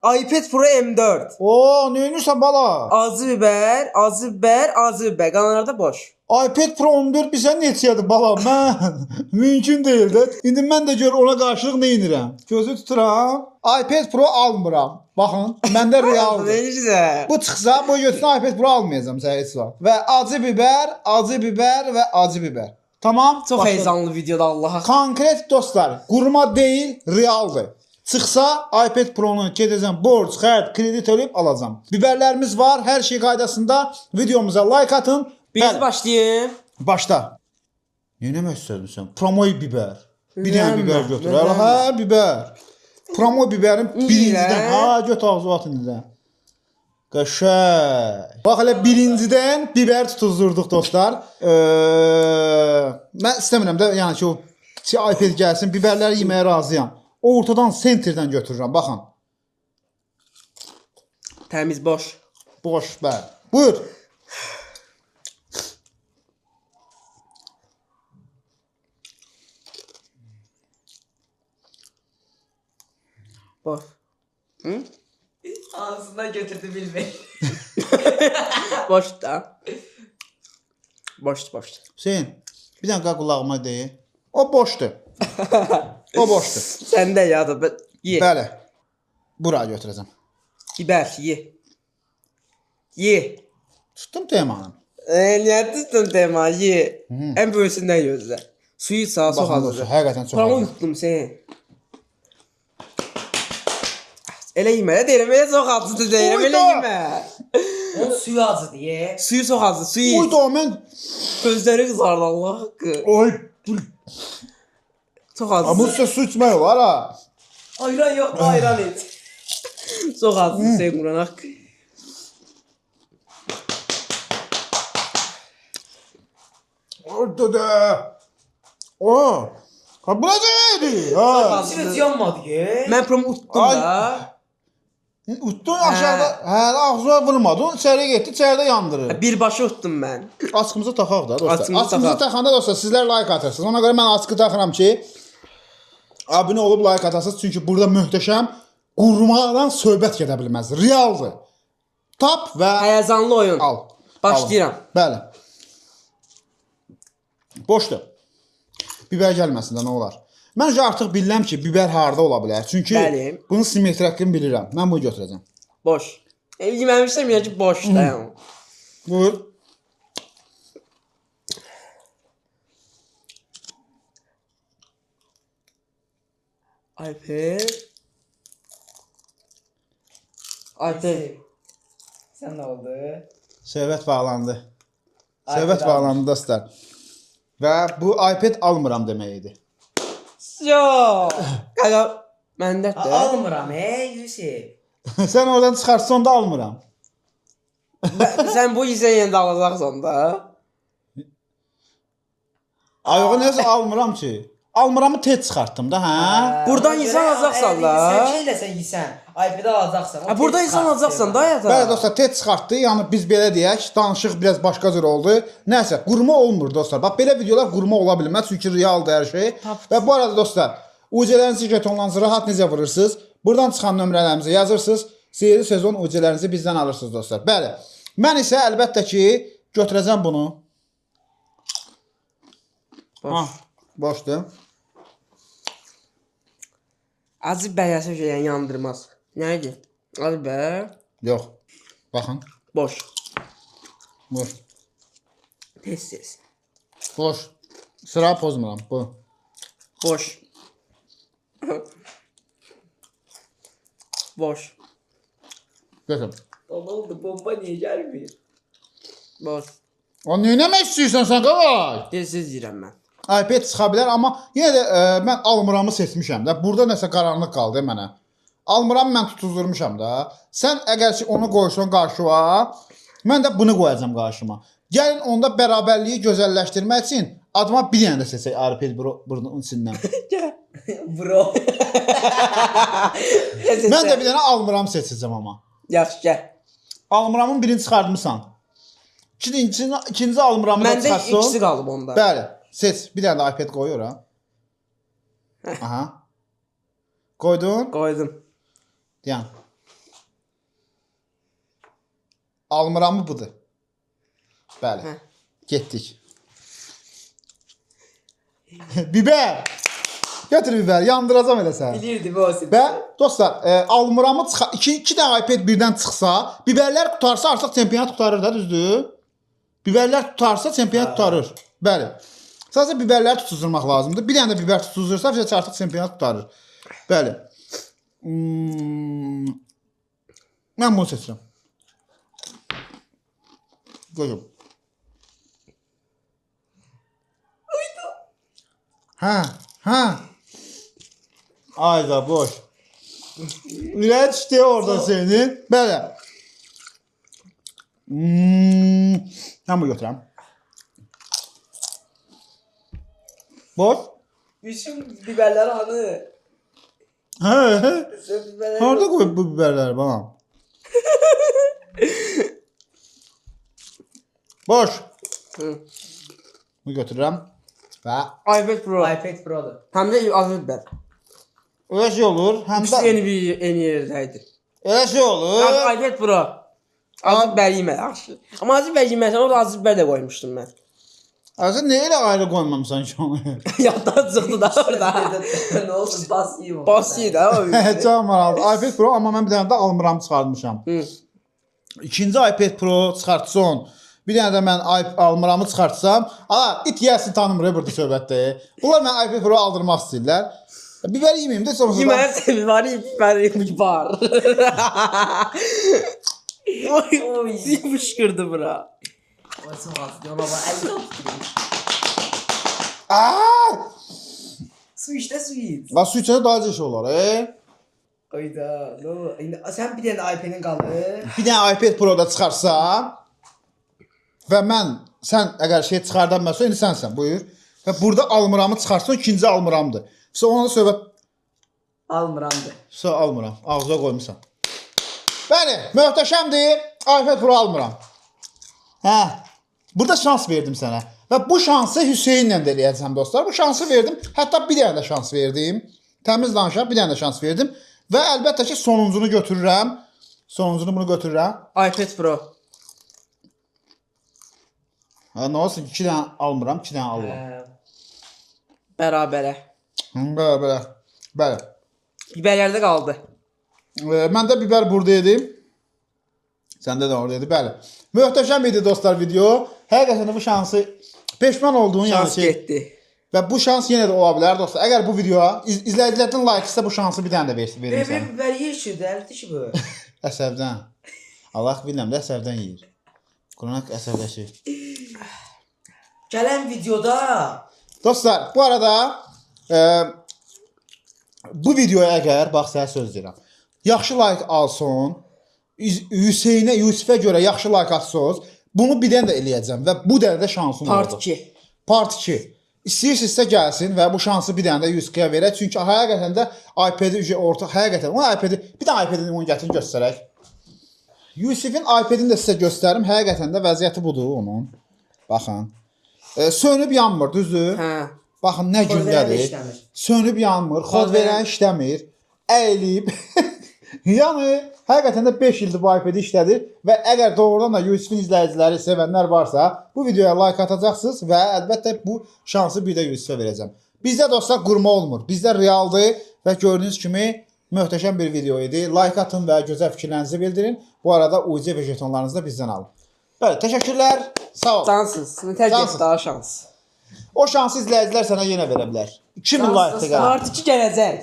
iPad Pro M4. Oo, ne edirsən bala? Acı biber, acı biber, acı biber. Kanallarda boş. iPad Pro 14 bizə neçədir bala? Mən mümkün deyil də. İndi mən də gör ona qarşılıq nə edirəm? Gözü tuturam. iPad Pro almıram. Baxın, məndə realdır. Neyse. Bu çıxsa, bu götürsən iPad Pro almayacağam sənə heç vaxt. Və acı biber və acı biber. Tamam? Çok Başladı. heyecanlı videoda Allah'a. Konkret dostlar, qurma deyil, realdır. Çıxsa iPad Pro-nu gedəcəm, borc, xərc, kredit ödəyib alacağam. Biberlərimiz var, hər şey qaydasında. Videomuza like atın. Biz Bəli, başlayayım. başla. Nə demək istədirsən? Promoy biber. Bir dənə Neden biber mi? götür. Neden Hə, biber. Promoy biberin birincidən. Niyə? Ha, göt ağzı atınızda. Qəşəng. Bax elə birincidən biber tutuzdurduq dostlar. Mən istəmirəm də, yəni ki, o iPad gəlsin, biberləri yeməyə razıyam. Ortadan, sentrdən götürürəm, baxın. Temiz boş. Boş, bəli. Buyur. Boş. Hı? Ağzından götürdü bilmeyin. Boş da. Boş. Hüseyin, bir dənə qulağıma deyin. O boşdur. O boşdur. Sen de ya da ye. Bəli. Bura götürəcəm. Biber ye. Ye. Tutdum temanı. Niye tuttun tema ye. En böyüsünden gözle. Suyu sağa sok Baxın hazır. dostlar, həqiqətən çox. Paramı ağır. yuttum seni. Elə yemə deyirəm, elə çox acıdı deyirəm, elə Uydu. yemə. Onun suyu acı diye. Suyu çox acı, suyu Uy iç. da mən. Gözləri qızardı Allah haqqı. Oy. Çox acı. Amma sizə su içmək olar ha. Ayran yok mu ayran iç. Çox acı Hüseyin Quran haqqı. Orada da. O. Ha bu necə ha? İçiniz yanmadı ki. Mən promu utdum Ay. da. Utdun aşağıda. Hə, ağzına vurmadın. İçəri getdi, içəridə yandırır. Birbaşa utdum mən. Askımızı taxaq da dostlar. Askımızı Askımızı taxaq. taxanda dostlar sizlər like atırsınız. Ona görə mən askı taxıram ki, abunə olub like atasınız. Çünki burada möhtəşəm qurmadan söhbət gedə bilməz. Realdır. Tap və Həyəcanlı oyun. al. Başlayıram. Alın. Bəli. Boşdur. Biber gəlməsin də nə olar? Məncə artıq bilirəm ki, biber harda ola bilər. Çünki Bəli. bunun simmetriyasını bilirəm. Mən bunu götürəcəm. Boş. Yeməmişsəm ya ki boş da yəni. Buyur. iPad. iPad. Sen ne oldu? Söhbət bağlandı. iPad Söhbət bağlandı dostlar. Və bu iPad almıram demək idi. Yo. Qaqa məndə də. Almıram Yusuf. Sən oradan çıxarsan da almıram. Sən bu hissə yenə də alacaqsan da. Ayoğa nəsə almıram ki. Almıramı tez çıxartdım da, hə? Buradan insan alacaqsan da. Sen şeyle sen yesen. iPad'i alacaksan. Ha burada insan alacaqsan da ya da. Bəli dostlar, tez çıxartdı. Yəni biz belə deyək, danışıq biraz başqa cür oldu. Nəsə, qurma olmur dostlar. Bax belə videolar qurma ola bilməz çünki realdır hər şey. Və bu arada dostlar, UC-lərinizi jetonlarınızı rahat necə vurursunuz? Buradan çıxan nömrələrimizi yazırsınız. Seyirli sezon UC-lərinizi bizdən alırsınız dostlar. Bəli. Mən isə əlbəttə ki, götürəcəm bunu. Boş. Boşdur. Acı bəyəsə şeyən yandırmaz. Nə idi? Acı bə. Yox. Baxın. Boş. Boş. Tez. Boş. Sıra pozmuram. Bu. Boş. Boş. Götür. Ne oldu? Bomba niye gelmiyor? Boş. O nə etmək istəyirsən sən qavay? Tez deyirəm mən. iPad çıxa bilər, amma yenə də mən almıramı seçmişəm də. Burada nəsə qaranlıq qaldı mənə. Almıram mən tutuzdurmuşam da. Sən əgər ki onu qoysan qarşıma, mən də bunu qoyacağam qarşıma. Gəlin onda bərabərliyi gözəlləşdirmək üçün adıma bir dənə də seçək iPad bunun içindən. Bro. Mən də bir dənə almıram seçəcəm amma. Yaxşı gəl. Almıramın birini çıxartmısan. İkinci almıramı da Məndə çıxartsan. ikisi qalıb onda. Bəli. Seç. Bir dənə də iPad qoyur ha. Aha. Qoydun? Qoydum. Deyən. Almıramı budur. Bəli. Hə. Getdik. Biber. Götür biber. Yandıracağım elə sən. Bilirdi bu olsun. Və dostlar, almıramı iki dənə iPad birdən çıxsa, biberlər tutarsa artıq çempionat tutarır da, düzdür? Biberlər tutarsa çempionat tutarır. Bəli. Sadəcə biberləri tutuzdurmaq lazımdır. Bir dənə də biber tutuzdursa artıq çempionat tutarır. Bəli. Mən bunu seçirəm. Qoyum. Hə. Ayda boş. Ürək düşdü orada senin. Belə. Mən bunu götürəm. Boş. Bütün biberler hanı. Hə. Sen biberleri... Harada qoyub bu biberləri bana? Boş. Bunu götürürəm. Və iPad Pro. iPad Pro'dur. Həm də azı biber. elə şey olur. Həm İkisi də yeni yerdəydi. elə şey olur. iPad Pro. Azı biber yemə yaxşı. Amma azı biber yeməsən, o da azı biber də qoymuşdum mən. Azı nə elə ayrı qoymamısan ki onu? Yaddan çıxdı da orada. Ne olsun bas yiyeyim. Basi da o. Can maraqlı. iPad Pro amma mən bir dənə də almıram çıxartmışam. İkinci iPad Pro çıxartsın. Bir dənə də mən almıramı çıxartsam, it yəsin tanımır burada söhbətdə. Bunlar mən iPad Pro aldırmaq istəyirlər. Biber yeməyim də sonra. Yeməsən biber var. Oy, fışkırdı bura. Olsun bas. Yola bak. Elle tutayım. Su işte su yiyin. Va su içəndə daha şey olar, Oyda. Ne olur. Sen bir tane iPad'in kaldı. Bir dənə iPad Pro-da çıxarsam və sən əgər şey çıxardan məsə, indi sənsən, buyur. Və burada almıramı çıxarsan, ikinci almıramdır. Ona da söhbət Almırandı. almıram, ağzına qoymuşsan. Bəli, möhtəşəmdir. iPad Pro almıram. Hə. Burada şans verdim sənə. Və bu şansı Hüseynlə də eləyəcəm dostlar. Bu şansı verdim. Hətta bir dənə də şans verdim. Təmiz danışaq, bir dənə də şans verdim. Və əlbəttə ki, sonuncunu götürürəm. Sonuncunu bunu götürürəm. iPad Pro. Nə olsun, 2 dənə almıram, 2 dənə alıram. Bərabərə. Belə. Bəli. Biberlərdə qaldı. Mən də biber burada yedim. Səndə də orada yedi. Bəli. Möhtəşəm idi dostlar video. Həqiqətən bu şansı peşman olduğun Şans yəni getdi. və bu şans yenə də ola bilər dostlar. Əgər bu videoya izləyicilərdən like istə bu şansı bir dənə də verim Ben sənə. biber yiyişir derdi ki bu. Əsəbdən. Allah bilmirəm də əsəbdən yeyir. Quraq əsəbləşir. Gelen videoda Dostlar, bu arada bu videoya əgər bax sənə söz deyirəm. Yaxşı like alsın. Hüseynə, Yusifə görə yaxşı like atsınız. Bunu bir dənə də eləyəcəm və bu dənə də şansım Part oldu. 2. Part 2. İstəyirsinizsə gəlsin və bu şansı bir dənə də Yusifə verək. Çünki həqiqətən də iPad-i orta həqiqətən o iPad-i bir dənə iPad-i onu gətirin göstərək. Yusifin iPad-ini də sizə göstərim. Həqiqətən də vəziyyəti budur onun. Baxın. Sönüb yanmır, düzdür? Hə. Baxın nə Kod verən gündədir. işləmir. Sönüb yanmır, kod verən işləmir. Əyilib. Yəni həqiqətən də 5 ildir bu iPad işlədir və əgər doğrudan da Yusifin izləyiciləri, sevənlər varsa, bu videoya like atacaqsınız və əlbəttə bu şansı bir də Yusifə verəcəm. Bizdə dostlar qurma olmur. Bizdə realdır və gördüyünüz kimi möhtəşəm bir video idi. Like atın və gözəl fikirlərinizi bildirin. Bu arada UC və jetonlarınızı da bizdən alın. Bəli, təşəkkürlər. Sağ olun. Cansız. Nətər Cansız. getdi daha şans. O şansı izləyicilər sənə yenə verə bilər. 2000 like Cansız. təqəl. Part 2 gələcək.